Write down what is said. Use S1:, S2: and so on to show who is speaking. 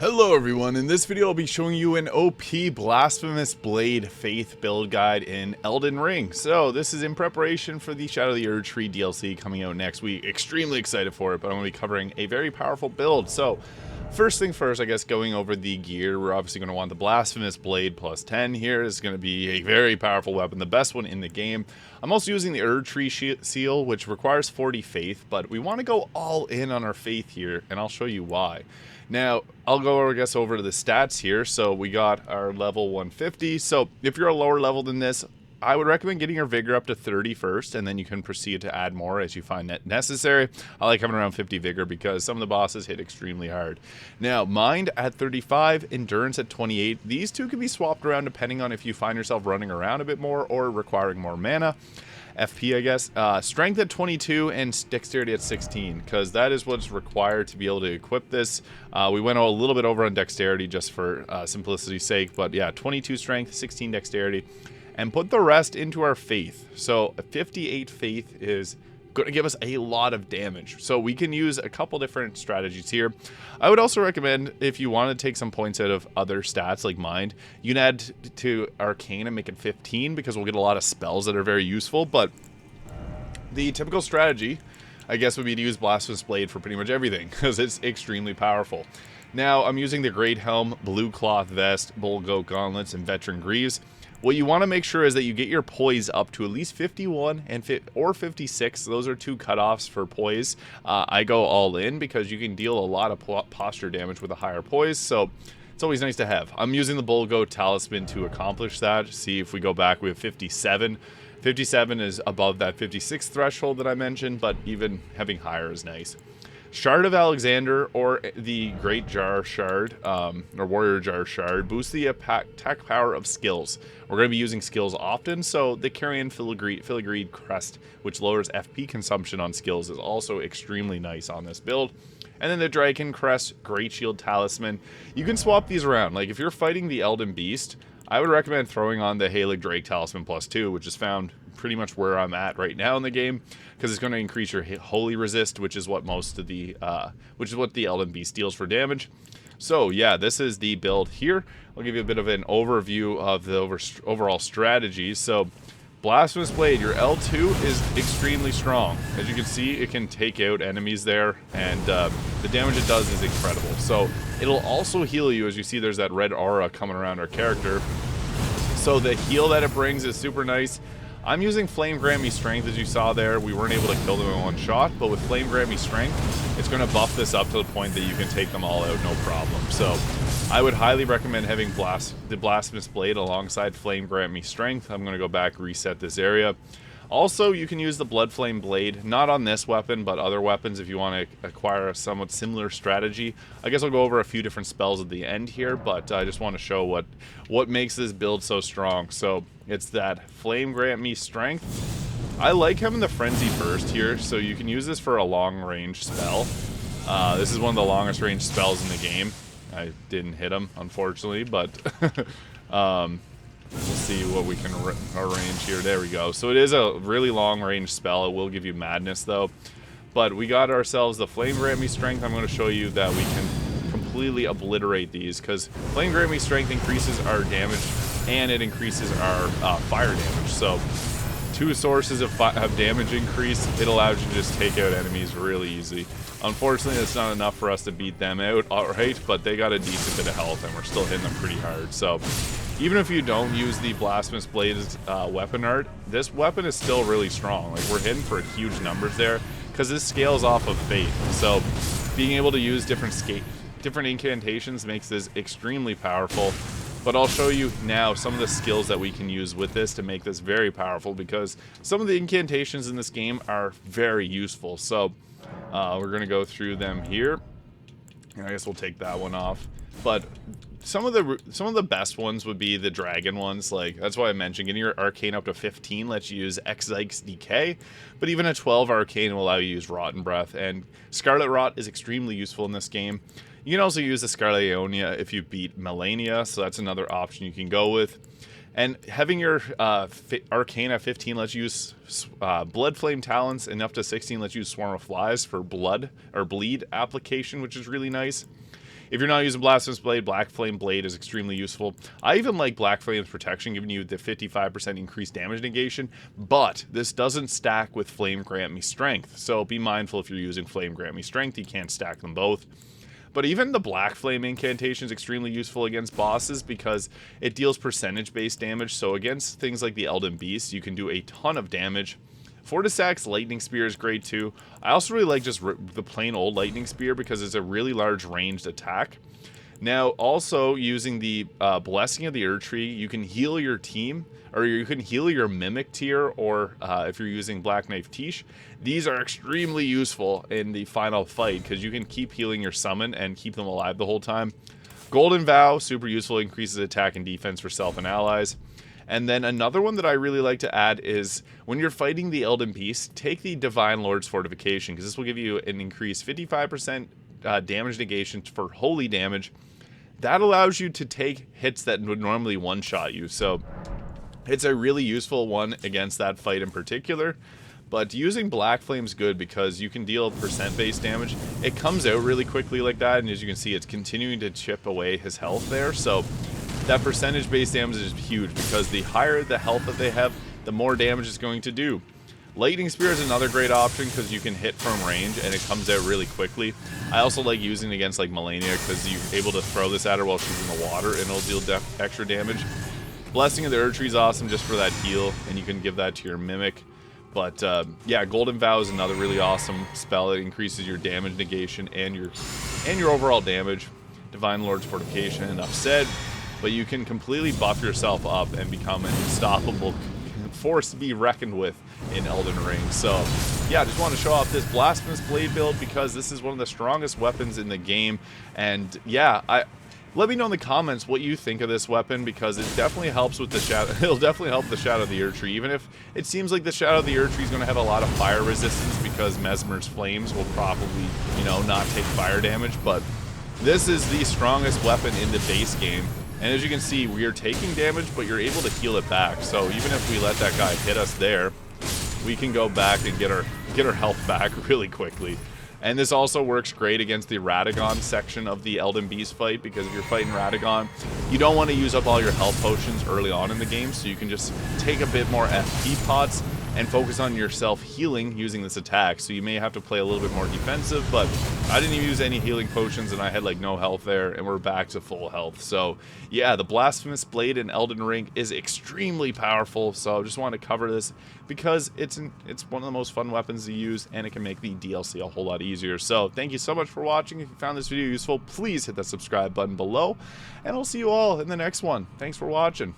S1: Hello everyone, in this video I'll be showing you an OP Blasphemous Blade Faith build guide in Elden Ring. So this is in preparation for the Shadow of the Erdtree DLC coming out next week. Extremely excited for it, but I'm going to be covering a very powerful build. So first thing first, I guess going over the gear, we're obviously going to want the Blasphemous Blade plus 10 here. This is going to be a very powerful weapon, the best one in the game. I'm also using the Erdtree seal, which requires 40 faith, but we want to go all in on our faith here, and I'll show you why. Now, I'll go, I guess, over to the stats here. So we got our level 150. So if you're a lower level than this, I would recommend getting your vigor up to 30 first, and then you can proceed to add more as you find that necessary. I like having around 50 vigor because some of the bosses hit extremely hard. Now, mind at 35, endurance at 28. These two can be swapped around depending on if you find yourself running around a bit more or requiring more mana. FP, I guess. Strength at 22 and dexterity at 16, because that is what's required to be able to equip this. We went a little bit over on dexterity just for simplicity's sake, but yeah, 22 strength, 16 dexterity, and put the rest into our faith. So 58 faith is going to give us a lot of damage. So we can use a couple different strategies here. I would also recommend, if you want to take some points out of other stats like mind, you can add to Arcane and make it 15 because we'll get a lot of spells that are very useful. But the typical strategy, I guess, would be to use Blasphemous Blade for pretty much everything because it's extremely powerful. Now, I'm using the Great Helm, Blue Cloth Vest, Bull Goat Gauntlets, and Veteran Greaves. What you want to make sure is that you get your poise up to at least 51 or 56. Those are two cutoffs for poise. I go all in because you can deal a lot of posture damage with a higher poise, so it's always nice to have. I'm using the Bull Goat Talisman to accomplish that. See, if we go back, we have 57. 57 is above that 56 threshold that I mentioned, but even having higher is nice. Shard of Alexander, or the Great Jar Shard, or Warrior Jar Shard, boosts the attack power of skills. We're going to be using skills often, so the Carrion Filigreed Crest, which lowers FP consumption on skills, is also extremely nice on this build. And then the Dragon Crest, Great Shield Talisman. You can swap these around. Like, if you're fighting the Elden Beast, I would recommend throwing on the Halig Drake Talisman plus 2, which is found pretty much where I'm at right now in the game, because it's going to increase your Holy Resist, which is what most of the Elden Beast deals for damage. So yeah, this is the build here. I'll give you a bit of an overview of the overall strategy. So Blasphemous Blade, your L2 is extremely strong. As you can see, it can take out enemies there, and the damage it does is incredible. So it'll also heal you. As you see, there's that red aura coming around our character. So the heal that it brings is super nice. I'm using Flame Grant Me Strength, as you saw there. We weren't able to kill them in one shot, but with Flame Grant Me Strength, it's going to buff this up to the point that you can take them all out no problem. So I would highly recommend having the Blasphemous Blade alongside Flame Grant Me Strength. I'm going to go back, reset this area. Also, you can use the Blood Flame Blade, not on this weapon, but other weapons if you want to acquire a somewhat similar strategy. I guess I'll go over a few different spells at the end here, but I just want to show what makes this build so strong. So it's that Flame Grant Me Strength. I like having the Frenzy Burst here, so you can use this for a long-range spell. This is one of the longest range spells in the game. I didn't hit him, unfortunately, but we'll see what we can arrange here. There we go. So it is a really long-range spell. It will give you madness, though. But we got ourselves the Flame Grant Me Strength. I'm going to show you that we can completely obliterate these, because Flame Grant Me Strength increases our damage, and it increases our fire damage. So two sources of damage increase. It allows you to just take out enemies really easy. Unfortunately, that's not enough for us to beat them out, alright, but they got a decent bit of health, and we're still hitting them pretty hard. So even if you don't use the Blasphemous Blade's weapon art, this weapon is still really strong. Like, we're hitting for huge numbers there, because this scales off of faith. So being able to use different incantations makes this extremely powerful. But I'll show you now some of the skills that we can use with this to make this very powerful, because some of the incantations in this game are very useful. So we're going to go through them here. And I guess we'll take that one off. But some of the best ones would be the dragon ones. Like, that's why I mentioned getting your arcane up to 15 lets you use Exyke's Decay, but even a 12 arcane will allow you to use Rotten Breath, and Scarlet Rot is extremely useful in this game. You can also use the Scarlet Aeonia if you beat Melania, so that's another option you can go with. And having your arcane at 15 lets you use Blood Flame Talons, and up to 16 lets you use Swarm of Flies for blood or bleed application, which is really nice. If you're not using Blasphemous Blade, Black Flame Blade is extremely useful. I even like Black Flame's protection, giving you the 55% increased damage negation, but this doesn't stack with Flame Grant Me Strength, so be mindful if you're using Flame Grant Me Strength, you can't stack them both. But even the Black Flame incantation is extremely useful against bosses because it deals percentage-based damage, so against things like the Elden Beast, you can do a ton of damage. Fortisak's Lightning Spear is great too. I also really like just the plain old Lightning Spear because it's a really large ranged attack. Now, also using the Blessing of the Erdtree, you can heal your team, or you can heal your Mimic tier, or if you're using Black Knife Tiche. These are extremely useful in the final fight because you can keep healing your summon and keep them alive the whole time. Golden Vow, super useful, increases attack and defense for self and allies. And then another one that I really like to add is when you're fighting the Elden Beast, take the Divine Lord's Fortification, because this will give you an increased 55% damage negation for holy damage. That allows you to take hits that would normally one-shot you, so it's a really useful one against that fight in particular. But using Black Flame's good because you can deal percent-based damage. It comes out really quickly like that, and as you can see, it's continuing to chip away his health there, so that percentage-based damage is huge because the higher the health that they have, the more damage it's going to do. Lightning Spear is another great option because you can hit from range and it comes out really quickly. I also like using it against like Melania because you're able to throw this at her while she's in the water and it'll deal extra damage. Blessing of the Erdtree is awesome just for that heal, and you can give that to your Mimic. But yeah, Golden Vow is another really awesome spell. It increases your damage negation and your overall damage. Divine Lord's Fortification, enough said. But you can completely buff yourself up and become an unstoppable force to be reckoned with in Elden Ring. So yeah, I just want to show off this Blasphemous Blade build because this is one of the strongest weapons in the game. And yeah, let me know in the comments what you think of this weapon, because it definitely helps with the shadow. It'll definitely help the Shadow of the Erdtree, even if it seems like the Shadow of the Erdtree is going to have a lot of fire resistance because Mesmer's flames will probably, you know, not take fire damage. But this is the strongest weapon in the base game. And as you can see, we are taking damage, but you're able to heal it back. So even if we let that guy hit us there, we can go back and get our health back really quickly. And this also works great against the Radagon section of the Elden Beast fight, because if you're fighting Radagon, you don't want to use up all your health potions early on in the game, so you can just take a bit more FP pots and focus on yourself healing using this attack. So you may have to play a little bit more defensive, but I didn't use any healing potions and I had like no health there, and we're back to full health. So yeah, the Blasphemous Blade in Elden Ring is extremely powerful, so I just want to cover this because it's one of the most fun weapons to use, and it can make the DLC a whole lot easier. So thank you so much for watching. If you found this video useful, please hit that subscribe button below, and I'll see you all in the next one. Thanks for watching.